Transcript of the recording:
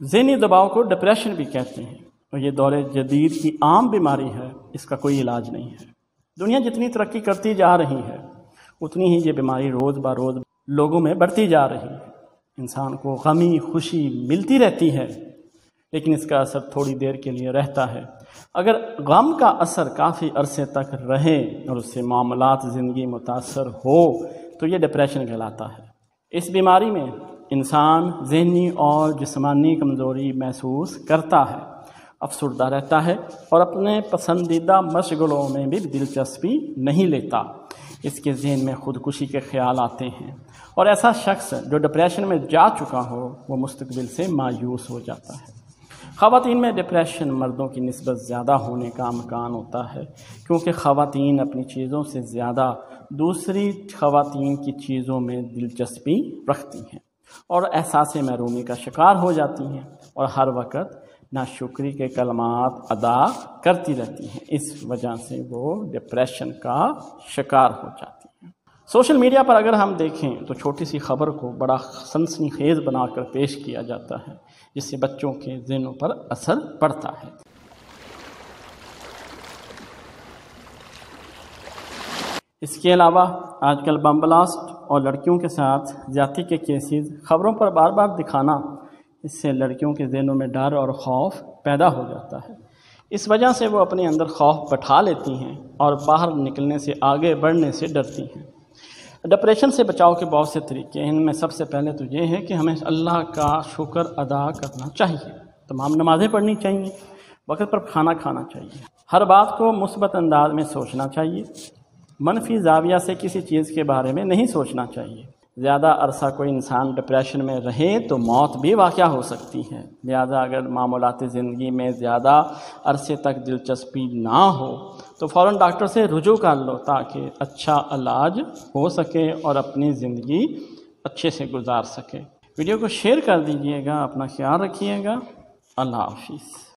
ذہنی دباؤ کو ڈپریشن بھی کہتے ہیں، اور یہ دور جدید کی عام بیماری ہے، اس کا کوئی علاج نہیں ہے۔ دنیا جتنی ترقی کرتی جا رہی ہے اتنی ہی یہ بیماری روز بروز لوگوں میں بڑھتی جا رہی ہے۔ انسان کو غمی خوشی ملتی رہتی ہے، لیکن اس کا اثر تھوڑی دیر کے لیے رہتا ہے۔ اگر غم کا اثر کافی عرصے تک رہے اور اس سے معاملات زندگی متاثر ہو تو یہ ڈپریشن کہلاتا ہے۔ اس بیماری میں انسان ذہنی اور جسمانی کمزوری محسوس کرتا ہے، افسردہ رہتا ہے اور اپنے پسندیدہ مشغلوں میں بھی دلچسپی نہیں لیتا۔ اس کے ذہن میں خودکشی کے خیال آتے ہیں، اور ایسا شخص جو ڈپریشن میں جا چکا ہو وہ مستقبل سے مایوس ہو جاتا ہے۔ خواتین میں ڈپریشن مردوں کی نسبت زیادہ ہونے کا امکان ہوتا ہے، کیونکہ خواتین اپنی چیزوں سے زیادہ دوسری خواتین کی چیزوں میں دلچسپی رکھتی ہیں اور احساس محرومی کا شکار ہو جاتی ہیں، اور ہر وقت ناشکری کے کلمات ادا کرتی رہتی ہیں۔ اس وجہ سے وہ ڈپریشن کا شکار ہو جاتی ہیں۔ سوشل میڈیا پر اگر ہم دیکھیں تو چھوٹی سی خبر کو بڑا سنسنی خیز بنا کر پیش کیا جاتا ہے، جس سے بچوں کے ذہنوں پر اثر پڑتا ہے۔ اس کے علاوہ آج کل بم بلاسٹ اور لڑکیوں کے ساتھ زیادتی کے کیسز خبروں پر بار بار دکھانا، اس سے لڑکیوں کے ذہنوں میں ڈر اور خوف پیدا ہو جاتا ہے۔ اس وجہ سے وہ اپنے اندر خوف بٹھا لیتی ہیں اور باہر نکلنے سے آگے بڑھنے سے ڈرتی ہیں۔ ڈپریشن سے بچاؤ کے بہت سے طریقے ہیں، ان میں سب سے پہلے تو یہ ہے کہ ہمیں اللہ کا شکر ادا کرنا چاہیے، تمام نمازیں پڑھنی چاہیے، وقت پر کھانا کھانا چاہیے، ہر بات کو مثبت انداز میں سوچنا چاہیے، منفی زاویہ سے کسی چیز کے بارے میں نہیں سوچنا چاہیے۔ زیادہ عرصہ کوئی انسان ڈپریشن میں رہے تو موت بھی واقع ہو سکتی ہے، لہذا اگر معمولات زندگی میں زیادہ عرصے تک دلچسپی نہ ہو تو فوراً ڈاکٹر سے رجوع کر لو تاکہ اچھا علاج ہو سکے اور اپنی زندگی اچھے سے گزار سکے۔ ویڈیو کو شیئر کر دیجئے گا، اپنا خیال رکھیے گا۔ اللہ حافظ۔